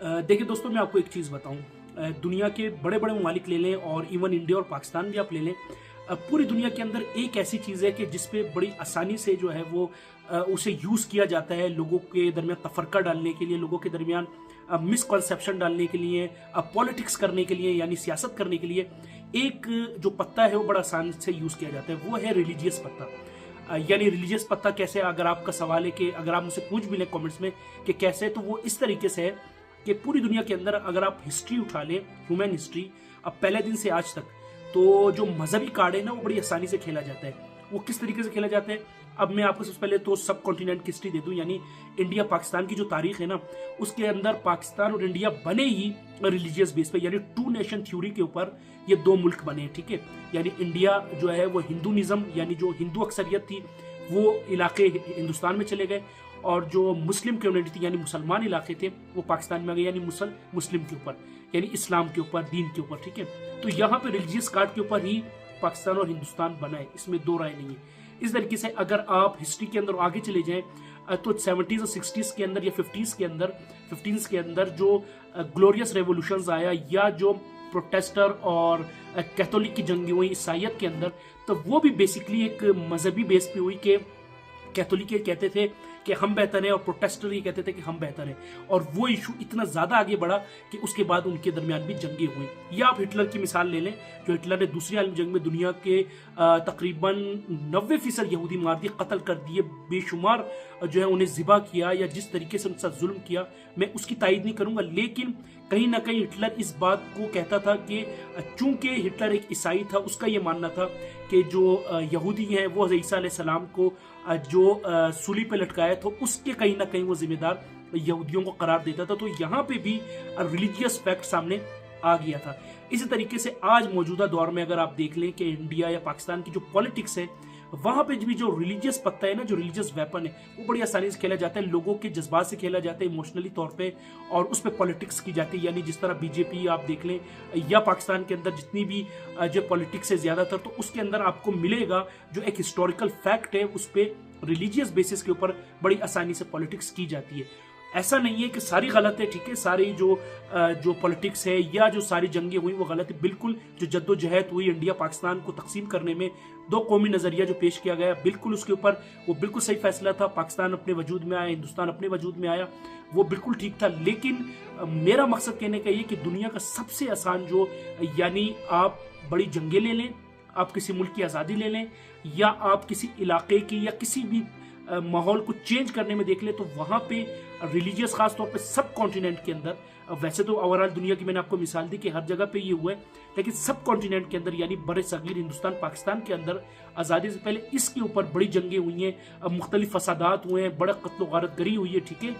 देखिए दोस्तों, मैं आपको एक चीज़ बताऊं। दुनिया के बड़े बड़े ममालिक ले लें और इवन इंडिया और पाकिस्तान भी आप ले लें। पूरी दुनिया के अंदर एक ऐसी चीज़ है कि जिसपे बड़ी आसानी से जो है वो उसे यूज़ किया जाता है लोगों के दरमियान तफरका डालने के लिए, लोगों के दरमियान मिसकॉन्सेप्शन डालने के लिए, पॉलिटिक्स करने के लिए, यानी सियासत करने के लिए। एक जो पत्ता है वो बड़ा आसान से यूज़ किया जाता है, वो है रिलीजियस पत्ता। यानी रिलीजियस पत्ता कैसे, अगर आपका सवाल है कि अगर आप मुझसे पूछ भी लें कमेंट्स में कि कैसे, तो वो इस तरीके से है कि पूरी दुनिया के अंदर अगर आप हिस्ट्री उठा लें, ह्यूमन हिस्ट्री, अब पहले दिन से आज तक, तो जो मजहबी कार्ड है ना, वो बड़ी आसानी से खेला जाता है। वो किस तरीके से खेला जाता है, अब मैं आपको सबसे पहले तो सब कॉन्टिनेंट की हिस्ट्री दे दूं, यानी इंडिया पाकिस्तान की जो तारीख है ना, उसके अंदर पाकिस्तान और इंडिया बने ही रिलीजियस बेस पे, यानी टू नेशन थ्योरी के ऊपर ये दो मुल्क बने, ठीक है। यानी इंडिया जो है वो हिंदूनिज्म, यानी जो हिंदू अक्सरियत थी वो इलाके हिंदुस्तान में चले गए, और जो मुस्लिम कम्युनिटी थी यानी मुसलमान इलाके थे वो पाकिस्तान में आ गए, यानी मुस्लिम के ऊपर, यानी इस्लाम के ऊपर, दीन के ऊपर, ठीक है। तो यहाँ पे रिलीजियस कार्ड के ऊपर ही पाकिस्तान और हिंदुस्तान बना है, इसमें दो राय नहीं है। इस तरीके से अगर आप हिस्ट्री के अंदर आगे चले जाएं तो 70s और 60s के अंदर या 50s के अंदर जो ग्लोरियस रेवोल्यूशंस आया, या जो प्रोटेस्टर और कैथोलिक की जंगी हुई ईसाइयत के अंदर, तो वो भी बेसिकली एक मजहबी बेस पे हुई कि कैथोलिक ये कहते थे कि हम बेहतर हैं और प्रोटेस्टर ये कहते थे कि हम बेहतर हैं, और वो इशू इतना ज्यादा आगे बढ़ा कि उसके बाद उनके दरमियान भी जंगें हुई। या आप हिटलर की मिसाल ले लें, जो हिटलर ने दूसरी आलमी जंग में दुनिया के तकरीबन 90% यहूदी मार दिए, कत्ल कर दिए, बेशुमार जो है उन्हें ज़िबा किया, या जिस तरीके से उनके साथ जुल्म किया, मैं उसकी तायद नहीं करूंगा। लेकिन कहीं ना कहीं हिटलर इस बात को कहता था कि चूंकि हिटलर एक ईसाई था, उसका ये मानना था कि जो यहूदी हैं वो हज़रत ईसा अलैहिस्सलाम को जो सूली पे लटकाया, तो उसके कहीं ना कहीं वो जिम्मेदार यहूदियों को करार देता था। तो यहाँ पे भी रिलीजियस फैक्ट सामने आ गया था। इसी तरीके से आज मौजूदा दौर में अगर आप देख लें कि इंडिया या पाकिस्तान की जो पॉलिटिक्स है, वहां पे भी जो रिलीजियस पत्ता है ना, जो रिलीजियस वेपन है, वो बड़ी आसानी से खेला जाता है, लोगों के जज्बात से खेला जाता है, इमोशनली तौर पे, और उस पर पॉलिटिक्स की जाती है। यानी जिस तरह बीजेपी आप देख लें, या पाकिस्तान के अंदर जितनी भी जो पॉलिटिक्स है ज्यादातर, तो उसके अंदर आपको मिलेगा जो एक हिस्टोरिकल फैक्ट है, उस पर रिलीजियस बेसिस के ऊपर बड़ी आसानी से पॉलिटिक्स की जाती है। ऐसा नहीं है कि सारी गलत है, ठीक है, सारी जो पॉलिटिक्स है या जो सारी जंगें हुई वो गलत है, बिल्कुल। जो जद्दोजहद हुई इंडिया पाकिस्तान को तकसीम करने में, दो कौमी नजरिया जो पेश किया गया, बिल्कुल उसके ऊपर वो बिल्कुल सही फैसला था। पाकिस्तान अपने वजूद में आया, हिंदुस्तान अपने वजूद में आया, वो बिल्कुल ठीक था। लेकिन मेरा मकसद कहने का ये कि दुनिया का सबसे आसान जो, यानी आप बड़ी जंगें ले लें, आप किसी मुल्क की आज़ादी ले लें, या आप किसी इलाके की या किसी भी माहौल को चेंज करने में देख ले, तो वहां पे रिलीजियस खास तौर पे सब कॉन्टिनेंट के अंदर, वैसे तो ओवरऑल दुनिया की मैंने आपको मिसाल दी कि हर जगह पे ये हुआ है, लेकिन सब कॉन्टिनेंट के अंदर, यानी बड़े सगीर हिंदुस्तान पाकिस्तान के अंदर आज़ादी से पहले इसके ऊपर बड़ी जंगें हुई हैं, मुख्तलिफ फसादात हुए हैं, बड़ा कत्ल गारत गरी हुई है, ठीक है।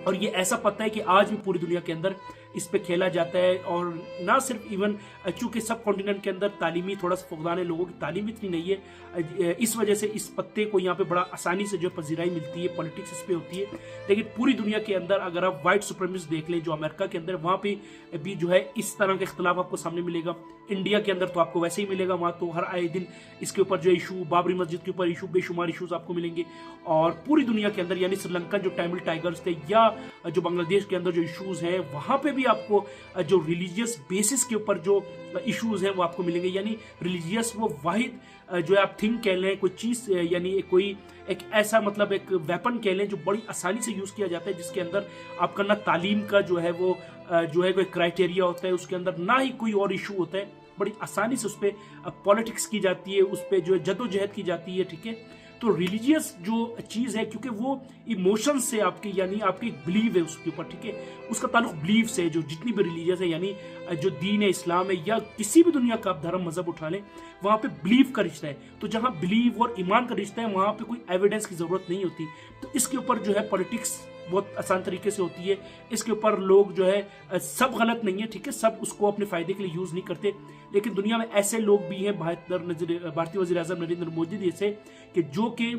और ये ऐसा पता है कि आज भी पूरी दुनिया के अंदर इस पे खेला जाता है। और ना सिर्फ इवन चूंकि सब कॉन्टिनेंट के अंदर तालीमी थोड़ा सा फुकदान है, लोगों की तालीम इतनी नहीं है, इस वजह से इस पत्ते को यहाँ पे बड़ा आसानी से जो पजीराई मिलती है, पॉलिटिक्स इस पे होती है। लेकिन पूरी दुनिया के अंदर अगर आप वाइट सुप्रीमिस्ट देख लें, जो अमेरिका के अंदर, वहाँ पे भी जो है इस तरह का इख्तलाफ आपको सामने मिलेगा। इंडिया के अंदर तो आपको वैसे ही मिलेगा, वहाँ तो हर आए दिन इसके ऊपर जो इशू, बाबरी मस्जिद के ऊपर इशू, बेशुमार इशूज आपको मिलेंगे। और पूरी दुनिया के अंदर, यानी श्रीलंका जो तमिल टाइगर्स थे, या जो बांग्लादेश के अंदर जो इशूज हैं, वहाँ पे भी आपको जो रिलीजियस बेसिस के ऊपर जो इश्यूज हैं वो आपको मिलेंगे। यानी रिलीजियस वो वाहिद जो है आप थिंग कह लें, कोई चीज, यानी कोई एक ऐसा मतलब एक वेपन कह लें जो बड़ी आसानी से यूज किया जाता है, जिसके अंदर आपका ना तालीम का जो है वो जो है कोई क्राइटेरिया होता है, उसके अंदर ना ही कोई और इशू होता है, बड़ी आसानी से उस पर पॉलिटिक्स की जाती है, उस पर जो है जद्दोजहद की जाती है, ठीक है। तो रिलीजियस जो चीज है, क्योंकि वो इमोशन से आपके, यानी आपकी एक बिलीव है उसके ऊपर, ठीक है, उसका ताल्लुक बिलीव से, जो जितनी भी रिलीजियस है, यानी जो दीन है, इस्लाम है, या किसी भी दुनिया का आप धर्म मजहब उठा लें, वहां पे बिलीव का रिश्ता है। तो जहां बिलीव और ईमान का रिश्ता है, वहां पे कोई एविडेंस की जरूरत नहीं होती। तो इसके ऊपर जो है पॉलिटिक्स बहुत आसान तरीके से होती है। इसके ऊपर लोग जो है सब गलत नहीं है, ठीक है, सब उसको अपने फायदे के लिए यूज नहीं करते। लेकिन दुनिया में ऐसे लोग भी हैं, भारतीय वज़ीर आज़म नरेंद्र मोदी जैसे, कि जो कि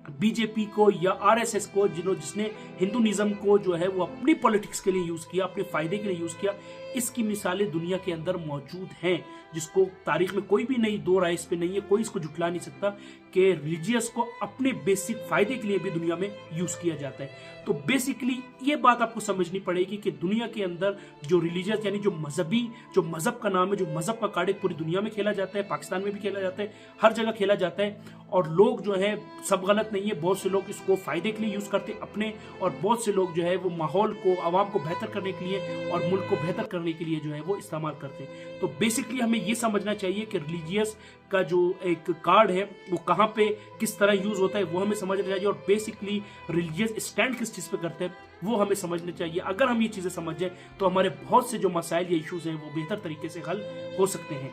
बीजेपी को या आरएसएस को जिसने हिंदुइज्म को जो है वो अपनी पॉलिटिक्स के लिए यूज किया, अपने फायदे के लिए यूज किया, इसकी मिसालें दुनिया के अंदर मौजूद हैं, जिसको तारीख में कोई भी नहीं दो राय इस पे नहीं है, कोई इसको झुटला नहीं सकता कि रिलीजियस को अपने बेसिक फायदे के लिए भी दुनिया में यूज किया जाता है। तो बेसिकली ये बात आपको समझनी पड़ेगी कि दुनिया के अंदर जो रिलीजियस यानी जो मजहब का नाम है, जो मजहब का कार्ड पूरी दुनिया में खेला जाता है, पाकिस्तान में भी खेला जाता है, हर जगह खेला जाता है। और लोग जो है सब गलत नहीं है, बहुत से लोग इसको फायदे के लिए यूज करते हैं अपने, और बहुत से लोग जो है वो माहौल को, आवाम को बेहतर करने के लिए और मुल्क को बेहतर करने के लिए जो है वो इस्तेमाल करते हैं। तो बेसिकली हमें ये समझना चाहिए कि रिलीजियस का जो एक कार्ड है वो कहाँ पे किस तरह यूज होता है वो हमें समझना चाहिए, और बेसिकली रिलीजियस स्टैंड किस चीज पे करते हैं वो हमें समझना चाहिए। अगर हम ये चीजें समझ जाए तो हमारे बहुत से जो मसाइल या इश्यूज हैं वो बेहतर तरीके से हल हो सकते हैं।